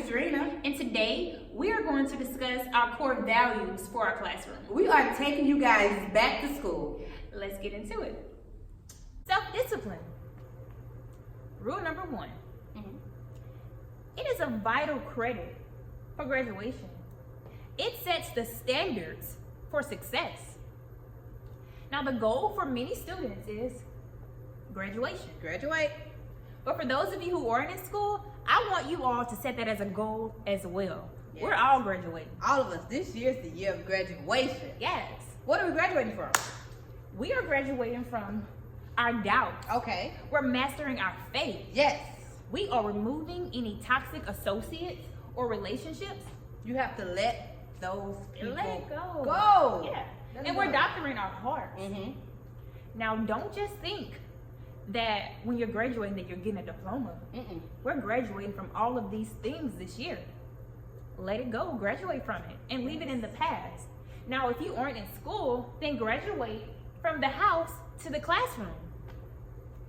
is Rena. And today, we are going to discuss our core values for our classroom. We are taking you guys back to school. Let's get into it. Self-discipline. Rule number 1. It is a vital credit for graduation. It sets the standards for success. Now, the goal for many students is graduation. Graduate. But for those of you who aren't in school, I want you all to set that as a goal as well. Yes. We're all graduating. All of us, this year's the year of graduation. Yes. What are we graduating from? We are graduating from our doubt. Okay. We're mastering our faith. Yes. We are removing any toxic associates or relationships. You have to let those people Let it go. go. Yeah. Let it And we're go. doctoring our hearts. Now, don't just think that when you're graduating that you're getting a diploma. We're graduating from all of these things this year. Let it go. Graduate from it and leave it in the past. Now, if you aren't in school, then graduate from the house to the classroom.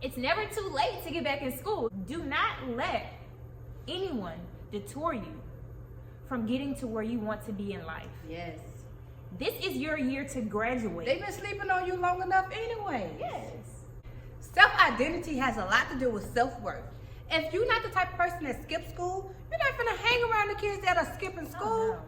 It's never too late to get back in school. Do not let anyone detour you from getting to where you want to be in life. Yes. This is your year to graduate. They've been sleeping on you long enough anyway. Yes. Self-identity has a lot to do with self-worth. If you're not the type of person that skips school, you're not gonna hang around the kids that are skipping school. Oh,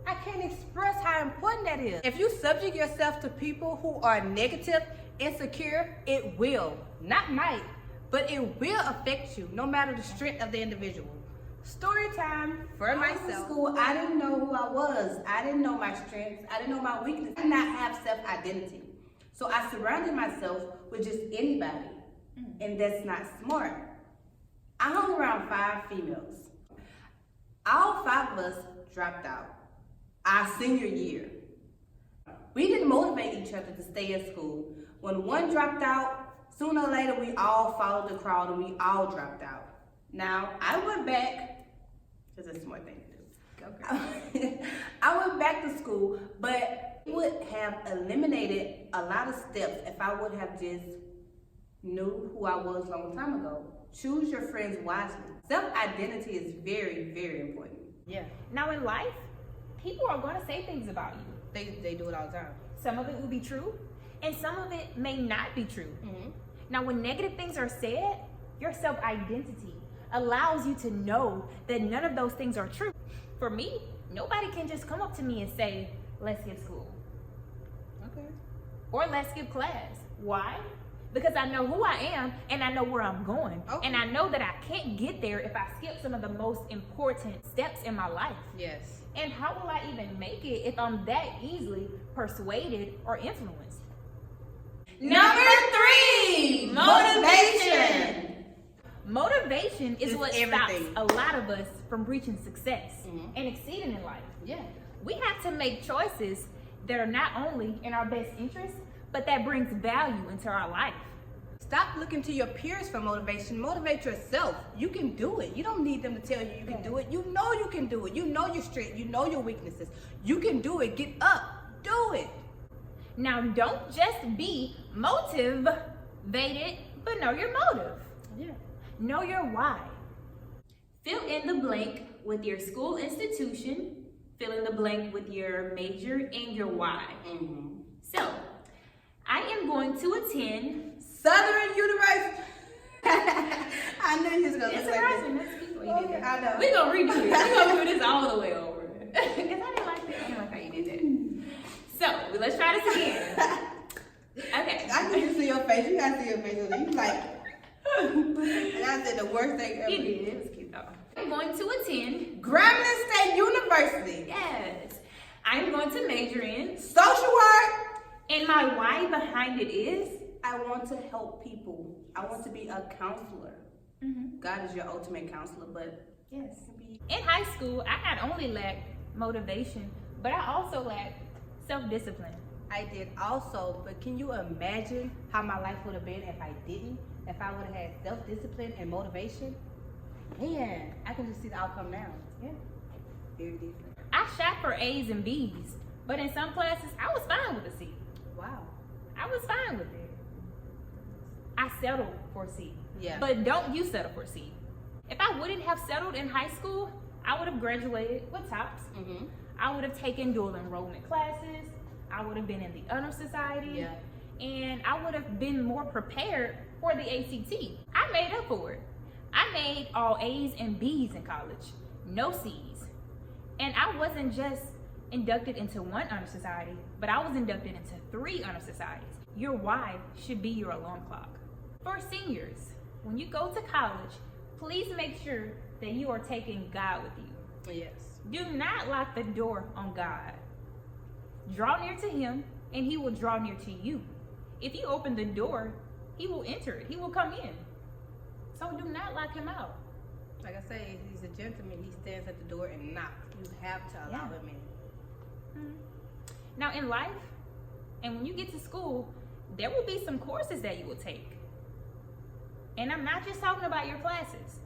no. I can't express how important that is. If you subject yourself to people who are negative, insecure, it will, not might, but it will affect you no matter the strength of the individual. Story time for myself. In school, I didn't know who I was. I didn't know my strengths. I didn't know my weaknesses. I did not have self-identity. So I surrounded myself with just anybody, and that's not smart. I hung around 5 females. All 5 of us dropped out our senior year. We didn't motivate each other to stay in school. When one dropped out, sooner or later we all followed the crowd and we all dropped out. Now, I went back, because it's a smart thing to do. Okay. I went back to school, but it would have eliminated a lot of steps if I would have just knew who I was a long time ago. Choose your friends wisely. Self-identity is very, very important. Yeah, Now in life, people are going to say things about you. they do it all the time. Some of it will be true, and some of it may not be true. Now, when negative things are said, your self-identity allows you to know that none of those things are true. For me, nobody can just come up to me and say, let's skip school. Okay. Or let's skip class. Why? Because I know who I am and I know where I'm going. Okay. And I know that I can't get there if I skip some of the most important steps in my life. Yes. And how will I even make it if I'm that easily persuaded or influenced? Number 3, motivation. Motivation is It's what everything. stops a lot of us from reaching success and exceeding in life. Yeah. We have to make choices that are not only in our best interest, but that brings value into our life. Stop looking to your peers for motivation. Motivate yourself. You can do it. You don't need them to tell you you can do it. You know you can do it. You know your strength. You know your weaknesses. You can do it. Get up. Do it. Now, don't just be motivated, but know your motive. Yeah. Know your why. Fill in the blank with your school institution, fill in the blank with your major and your why. So, I am going to attend Southern University. I knew you was gonna It's look like surprising. That's people you did Okay, that. I know. We're gonna redo this. We're gonna do this all the way over. Because I didn't like that. I didn't like how you did that. So, let's try this again. Okay. I can just see your face. You gotta see your face. You like, and I said the worst thing ever. You did. It was cute though. I'm going to attend. Grambling State University. Yes. I'm going to major in. Social work. And my why behind it is. I want to help people. I want to be a counselor. God is your ultimate counselor, but Yes. In high school, I not only lacked motivation, but I also lacked self-discipline. I did also, but can you imagine how my life would have been if I didn't? If I would have had self-discipline and motivation? Man, I can just see the outcome now. Yeah. Very different. I shot for A's and B's, but in some classes, I was fine with a C. Wow. I was fine with it. I settled for C. Yeah. But don't you settle for C. If I wouldn't have settled in high school, I would have graduated with tops. Mm-hmm. I would have taken dual enrollment classes. I would have been in the honor society. Yeah. And I would have been more prepared for the ACT. I made up for it. I made all A's and B's in college, no C's. And I wasn't just inducted into one honor society, but I was inducted into 3 honor societies. Your why should be your alarm clock. For seniors, when you go to college, please make sure that you are taking God with you. Yes. Do not lock the door on God. Draw near to him and he will draw near to you. If you open the door, he will enter it. He will come in. So do not lock him out. Like I say, he's a gentleman. He stands at the door and knocks. You have to allow him in. Mhm. Now in life, and when you get to school, there will be some courses that you will take. And I'm not just talking about your classes,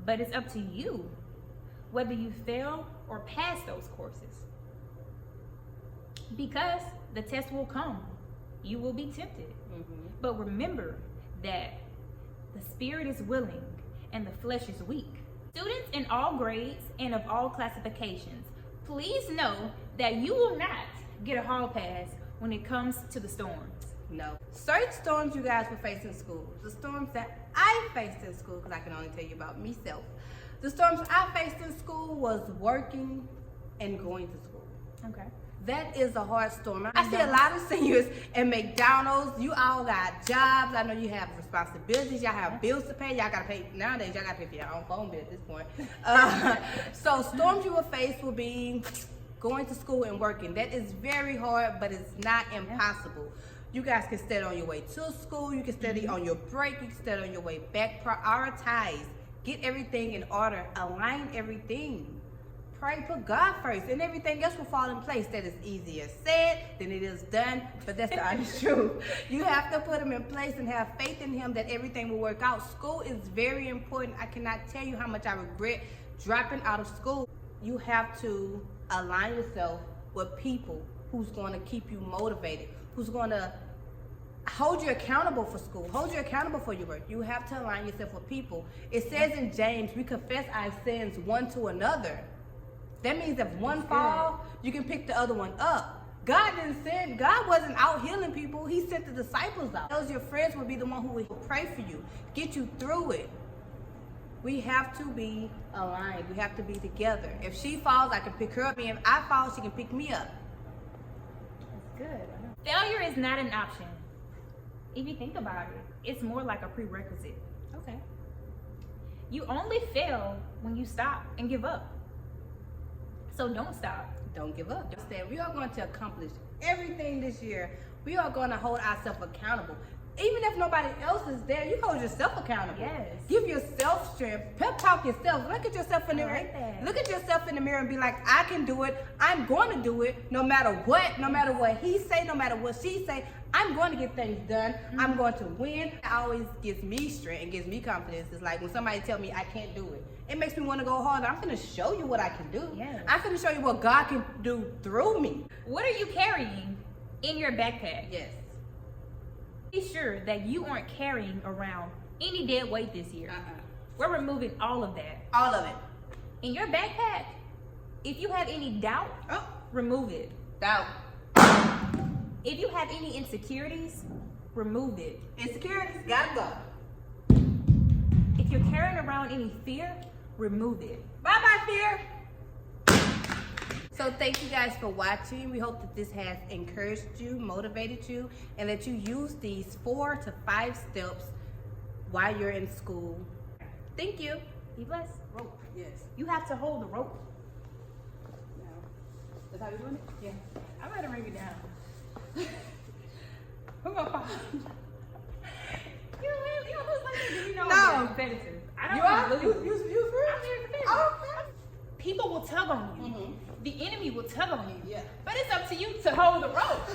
but it's up to you whether you fail or pass those courses. Because the test will come. You will be tempted. Mm-hmm. But remember that the spirit is willing and the flesh is weak. Students in all grades and of all classifications, please know that you will not get a hall pass when it comes to the storms. No. Certain storms you guys will face in school. The storms that I faced in school, because I can only tell you about myself. The storms I faced in school was working and going to school. Okay. That is a hard storm. I see a lot of seniors in McDonald's. You all got jobs. I know you have responsibilities. Y'all have bills to pay. Y'all got to pay. Nowadays, y'all got to pay for your own phone bill at this point. So storms you will face will be going to school and working. That is very hard, but it's not impossible. You guys can study on your way to school. You can study on your break. You can study on your way back. Prioritize. Get everything in order. Align everything. Pray, put God first, and everything else will fall in place. That is easier said than it is done, but that's the honest truth. You have to put him in place and have faith in him that everything will work out. School is very important. I cannot tell you how much I regret dropping out of school. You have to align yourself with people who's going to keep you motivated, who's going to hold you accountable for school, hold you accountable for your work. You have to align yourself with people. It says in James, we confess our sins one to another. That means if one fall, you can pick the other one up. God didn't send, God wasn't out healing people. He sent the disciples out. Those your friends will be the one who will pray for you, get you through it. We have to be aligned. We have to be together. If she falls, I can pick her up. And if I fall, she can pick me up. That's good. Failure is not an option. If you think about it, it's more like a prerequisite. Okay. You only fail when you stop and give up. So don't stop. Don't give up. Understand, we are going to accomplish everything this year. We are going to hold ourselves accountable. Even if nobody else is there, you hold yourself accountable. Yes. Give yourself strength. Pep talk yourself. Look at yourself in the mirror. like that. Look at yourself in the mirror and be like, I can do it. I'm going to do it no matter what. No matter what he say, no matter what she say. I'm going to get things done. I'm going to win. It always gives me strength and gives me confidence. It's like when somebody tell me I can't do it. It makes me want to go harder. I'm going to show you what I can do. Yes. I'm going to show you what God can do through me. What are you carrying in your backpack? Yes. Be sure that you aren't carrying around any dead weight this year. We're removing all of that. All of it. In your backpack, if you have any doubt, remove it. Doubt. If you have any insecurities, remove it. Insecurities, gotta go. If you're carrying around any fear, remove it. Bye-bye, fear. So thank you guys for watching. We hope that this has encouraged you, motivated you, and that you use these 4 to 5 steps while you're in school. Thank you. Be blessed. Rope, yes. You have to hold the rope. No. That's how you doing it? Yeah. I'm gonna bring it down. I'm gonna fall. You don't lose like that. You know No. I'm very competitive. I don't You are? wanna lose. You I'm real? very competitive. Oh, okay. People will tug on you. Mhm. The enemy will tug on you. Yeah. But it's up to you to hold the rope.